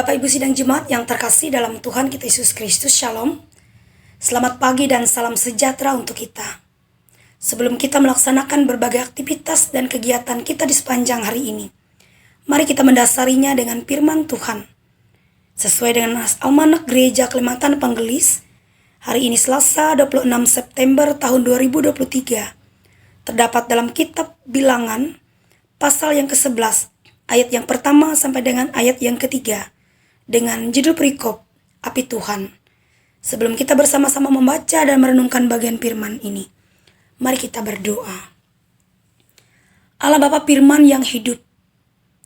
Bapak Ibu sidang jemaat yang terkasih dalam Tuhan kita Yesus Kristus, Shalom. Selamat pagi dan salam sejahtera untuk kita. Sebelum kita melaksanakan berbagai aktivitas dan kegiatan kita di sepanjang hari ini, mari kita mendasarinya dengan firman Tuhan. Sesuai dengan Almanak Gereja Kalimantan Penggelis, hari ini Selasa 26 September tahun 2023, terdapat dalam kitab Bilangan, pasal yang ke-11, ayat yang pertama sampai dengan ayat yang ketiga, dengan judul perikop, Api Tuhan. Sebelum kita bersama-sama membaca dan merenungkan bagian firman ini, mari kita berdoa. Allah Bapa firman yang hidup,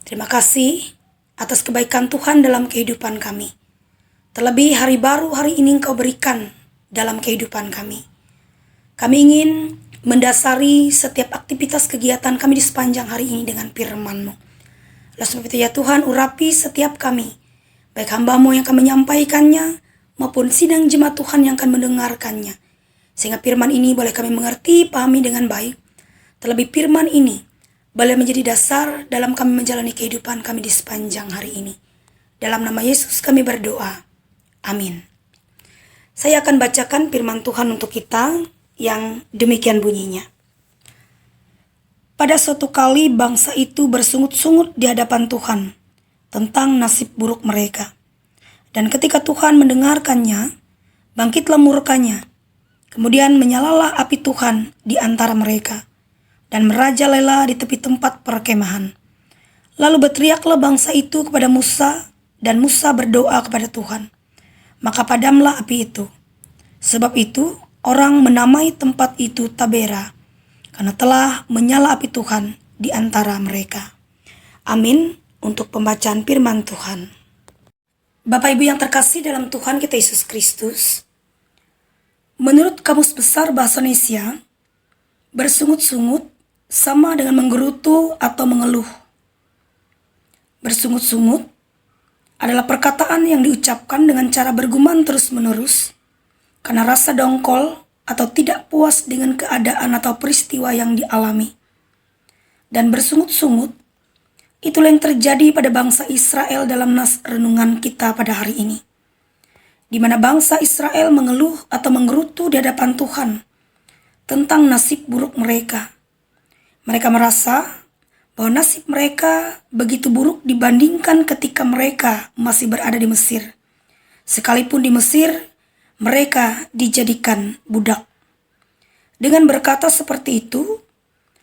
terima kasih atas kebaikan Tuhan dalam kehidupan kami. Terlebih hari baru hari ini Engkau berikan dalam kehidupan kami. Kami ingin mendasari setiap aktivitas kegiatan kami di sepanjang hari ini dengan firman-Mu. Lalu sebab itu ya Tuhan, urapi setiap kami, baik hamba-Mu yang akan menyampaikannya, maupun sidang jemaat Tuhan yang akan mendengarkannya. Sehingga firman ini boleh kami mengerti, pahami dengan baik. Terlebih firman ini boleh menjadi dasar dalam kami menjalani kehidupan kami di sepanjang hari ini. Dalam nama Yesus kami berdoa. Amin. Saya akan bacakan firman Tuhan untuk kita yang demikian bunyinya. Pada suatu kali bangsa itu bersungut-sungut di hadapan Tuhan tentang nasib buruk mereka. Dan ketika Tuhan mendengarkannya, bangkitlah murkanya. Kemudian menyalalah api Tuhan di antara mereka, dan merajalela di tepi tempat perkemahan. Lalu berteriaklah bangsa itu kepada Musa, dan Musa berdoa kepada Tuhan. Maka padamlah api itu. Sebab itu orang menamai tempat itu Tabera, karena telah menyala api Tuhan di antara mereka. Amin. Untuk pembacaan firman Tuhan. Bapak Ibu yang terkasih dalam Tuhan kita Yesus Kristus, menurut Kamus Besar Bahasa Indonesia, bersungut-sungut sama dengan menggerutu atau mengeluh. Bersungut-sungut adalah perkataan yang diucapkan dengan cara bergumam terus-menerus karena rasa dongkol atau tidak puas dengan keadaan atau peristiwa yang dialami. Dan bersungut-sungut itulah yang terjadi pada bangsa Israel dalam nas renungan kita pada hari ini, di mana bangsa Israel mengeluh atau menggerutu di hadapan Tuhan tentang nasib buruk mereka. Mereka merasa bahwa nasib mereka begitu buruk dibandingkan ketika mereka masih berada di Mesir. Sekalipun di Mesir, mereka dijadikan budak. Dengan berkata seperti itu,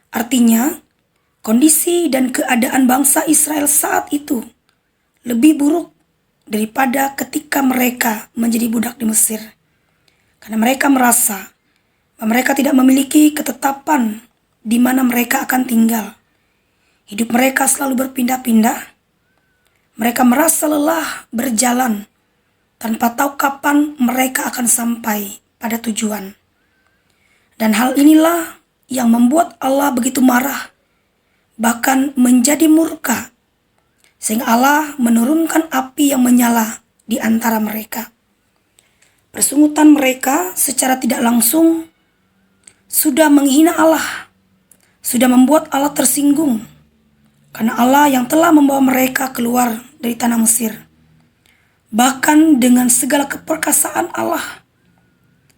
artinya kondisi dan keadaan bangsa Israel saat itu lebih buruk daripada ketika mereka menjadi budak di Mesir. Karena mereka merasa bahwa mereka tidak memiliki ketetapan di mana mereka akan tinggal. Hidup mereka selalu berpindah-pindah. Mereka merasa lelah berjalan tanpa tahu kapan mereka akan sampai pada tujuan. Dan hal inilah yang membuat Allah begitu marah, bahkan menjadi murka, sehingga Allah menurunkan api yang menyala di antara mereka. Persungutan mereka secara tidak langsung sudah menghina Allah, sudah membuat Allah tersinggung, karena Allah yang telah membawa mereka keluar dari tanah Mesir. Bahkan dengan segala keperkasaan Allah,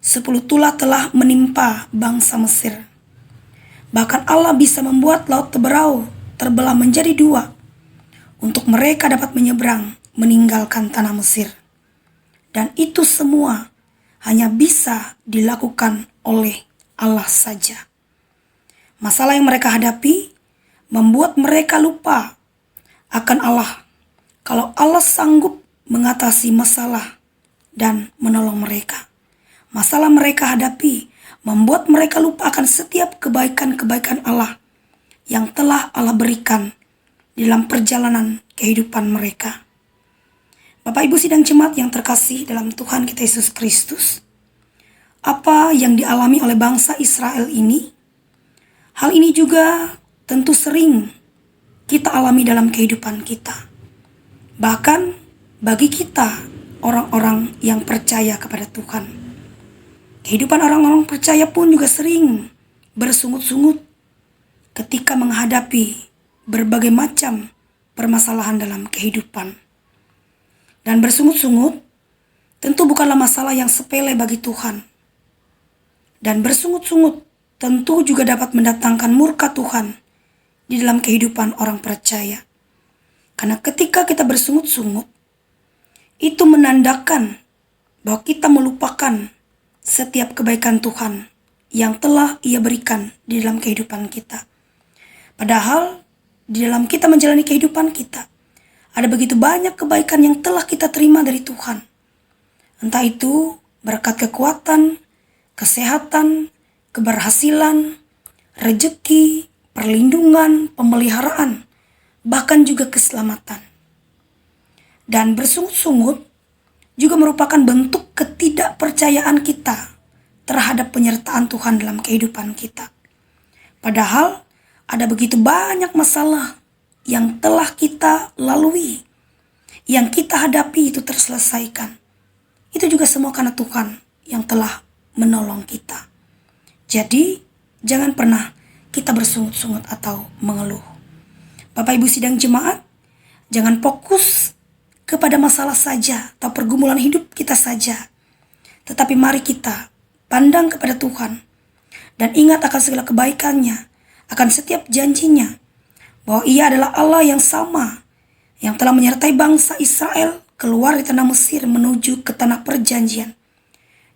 10 tulah telah menimpa bangsa Mesir. Bahkan Allah bisa membuat laut Teberau terbelah menjadi 2 untuk mereka dapat menyeberang meninggalkan tanah Mesir. Dan itu semua hanya bisa dilakukan oleh Allah saja. Masalah yang mereka hadapi membuat mereka lupa akan Allah. Kalau Allah sanggup mengatasi masalah dan menolong mereka, masalah mereka hadapi membuat mereka lupa akan setiap kebaikan-kebaikan Allah yang telah Allah berikan dalam perjalanan kehidupan mereka. Bapak Ibu sidang jemaat yang terkasih dalam Tuhan kita Yesus Kristus, apa yang dialami oleh bangsa Israel ini, hal ini juga tentu sering kita alami dalam kehidupan kita. Bahkan bagi kita, orang-orang yang percaya kepada Tuhan. Kehidupan orang-orang percaya pun juga sering bersungut-sungut ketika menghadapi berbagai macam permasalahan dalam kehidupan. Dan bersungut-sungut tentu bukanlah masalah yang sepele bagi Tuhan. Dan bersungut-sungut tentu juga dapat mendatangkan murka Tuhan di dalam kehidupan orang percaya. Karena ketika kita bersungut-sungut, itu menandakan bahwa kita melupakan setiap kebaikan Tuhan yang telah Ia berikan di dalam kehidupan kita. Padahal di dalam kita menjalani kehidupan kita, ada begitu banyak kebaikan yang telah kita terima dari Tuhan. Entah itu berkat kekuatan, kesehatan, keberhasilan, rejeki, perlindungan, pemeliharaan, bahkan juga keselamatan. Dan bersungut-sungut juga merupakan bentuk ketidakpercayaan kita terhadap penyertaan Tuhan dalam kehidupan kita. Padahal ada begitu banyak masalah yang telah kita lalui, yang kita hadapi itu terselesaikan. Itu juga semua karena Tuhan yang telah menolong kita. Jadi jangan pernah kita bersungut-sungut atau mengeluh. Bapak Ibu sidang jemaat, jangan fokus kepada masalah saja atau pergumulan hidup kita saja. Tetapi mari kita pandang kepada Tuhan dan ingat akan segala kebaikannya, akan setiap janjinya, bahwa Ia adalah Allah yang sama, yang telah menyertai bangsa Israel keluar di tanah Mesir menuju ke tanah perjanjian.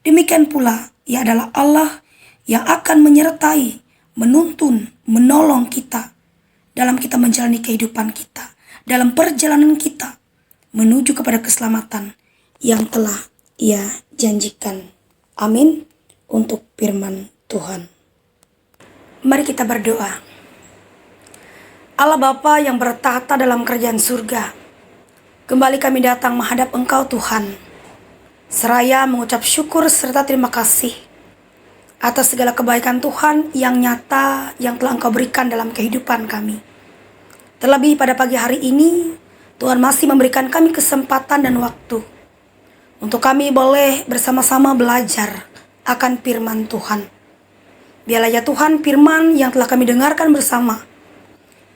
Demikian pula Ia adalah Allah yang akan menyertai, menuntun, menolong kita dalam kita menjalani kehidupan kita, dalam perjalanan kita menuju kepada keselamatan yang telah Ia janjikan. Amin. Untuk firman Tuhan. Mari kita berdoa. Allah Bapa yang bertahta dalam kerajaan surga, kembali kami datang menghadap Engkau Tuhan, seraya mengucap syukur serta terima kasih atas segala kebaikan Tuhan yang nyata yang telah Engkau berikan dalam kehidupan kami. Terlebih pada pagi hari ini, Tuhan masih memberikan kami kesempatan dan waktu untuk kami boleh bersama-sama belajar akan firman Tuhan. Biarlah ya Tuhan, firman yang telah kami dengarkan bersama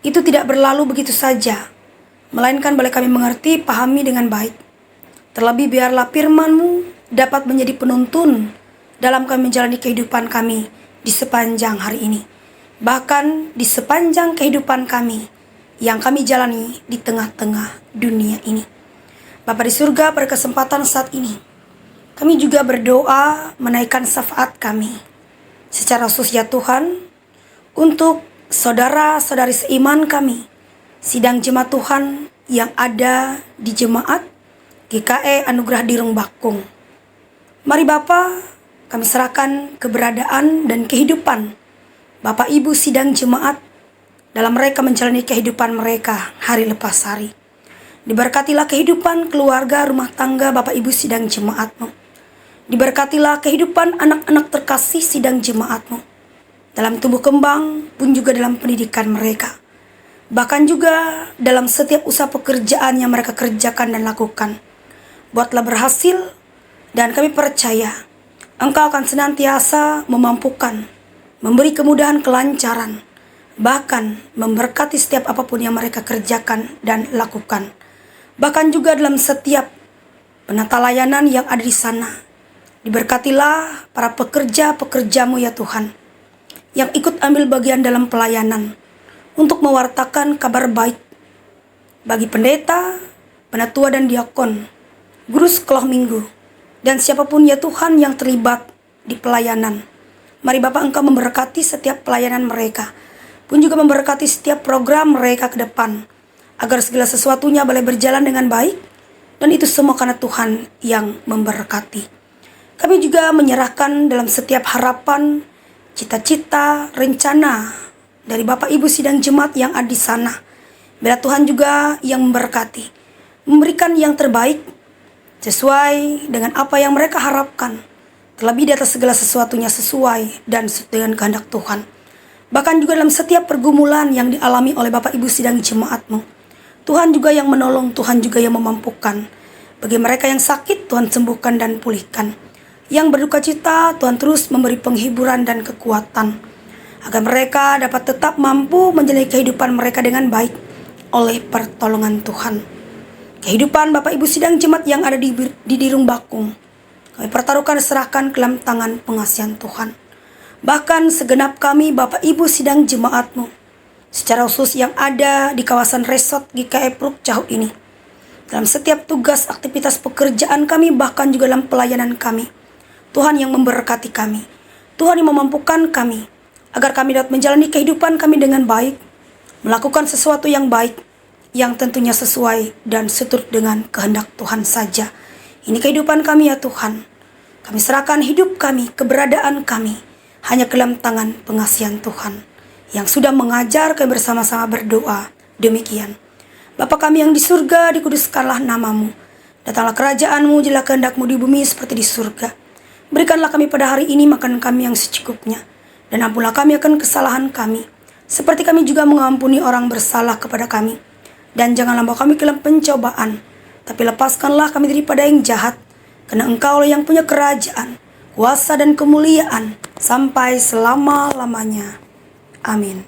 itu tidak berlalu begitu saja, melainkan boleh kami mengerti, pahami dengan baik. Terlebih biarlah firman-Mu dapat menjadi penuntun dalam kami menjalani kehidupan kami di sepanjang hari ini. Bahkan di sepanjang kehidupan kami yang kami jalani di tengah-tengah dunia ini. Bapa di surga, pada kesempatan saat ini, kami juga berdoa menaikkan syafaat kami secara khusus ya Tuhan, untuk saudara-saudari seiman kami, sidang jemaat Tuhan yang ada di jemaat GKE Anugerah Dirung Bakung. Mari Bapa, kami serahkan keberadaan dan kehidupan Bapak Ibu sidang jemaat dalam mereka menjalani kehidupan mereka hari lepas hari. Diberkatilah kehidupan keluarga rumah tangga Bapak Ibu sidang jemaat-Mu. Diberkatilah kehidupan anak-anak terkasih sidang jemaat-Mu, dalam tumbuh kembang pun juga dalam pendidikan mereka. Bahkan juga dalam setiap usaha pekerjaan yang mereka kerjakan dan lakukan. Buatlah berhasil, dan kami percaya Engkau akan senantiasa memampukan, memberi kemudahan kelancaran, bahkan memberkati setiap apapun yang mereka kerjakan dan lakukan. Bahkan juga dalam setiap penata layanan yang ada di sana. Diberkatilah para pekerja-pekerja-Mu ya Tuhan, yang ikut ambil bagian dalam pelayanan untuk mewartakan kabar baik bagi pendeta, penatua dan diakon, guru sekolah minggu, dan siapapun ya Tuhan yang terlibat di pelayanan. Mari Bapak Engkau memberkati setiap pelayanan mereka, pun juga memberkati setiap program mereka ke depan, agar segala sesuatunya boleh berjalan dengan baik, dan itu semua karena Tuhan yang memberkati. Kami juga menyerahkan dalam setiap harapan, cita-cita, rencana dari Bapak Ibu sidang jemaat yang ada di sana. Biar Tuhan juga yang memberkati, memberikan yang terbaik sesuai dengan apa yang mereka harapkan. Terlebih di atas segala sesuatunya sesuai dan dengan kehendak Tuhan. Bahkan juga dalam setiap pergumulan yang dialami oleh Bapak Ibu sidang jemaat-Mu, Tuhan juga yang menolong, Tuhan juga yang memampukan. Bagi mereka yang sakit, Tuhan sembuhkan dan pulihkan. Yang berduka cita, Tuhan terus memberi penghiburan dan kekuatan, agar mereka dapat tetap mampu menjalani kehidupan mereka dengan baik oleh pertolongan Tuhan. Kehidupan Bapak Ibu sidang jemaat yang ada di Dirung Bakung, kami pertaruhkan serahkan ke dalam tangan pengasihan Tuhan. Bahkan segenap kami Bapak Ibu sidang jemaat-Mu, secara khusus yang ada di kawasan resort GKI Pruk Cahuk ini, dalam setiap tugas aktivitas pekerjaan kami, bahkan juga dalam pelayanan kami, Tuhan yang memberkati kami, Tuhan yang memampukan kami, agar kami dapat menjalani kehidupan kami dengan baik, melakukan sesuatu yang baik, yang tentunya sesuai dan seturut dengan kehendak Tuhan saja. Ini kehidupan kami ya Tuhan. Kami serahkan hidup kami, keberadaan kami, hanya ke dalam tangan pengasihan Tuhan, yang sudah mengajar kami bersama-sama berdoa. Demikian. Bapa kami yang di surga, dikuduskanlah nama-Mu. Datanglah kerajaan-Mu, jadilah kehendak-Mu di bumi seperti di surga. Berikanlah kami pada hari ini makanan kami yang secukupnya. Dan ampunlah kami akan kesalahan kami, seperti kami juga mengampuni orang bersalah kepada kami. Dan janganlah bawa kami ke dalam pencobaan, tapi lepaskanlah kami daripada yang jahat, karena Engkau-lah yang punya kerajaan, kuasa dan kemuliaan, sampai selama-lamanya. Amin.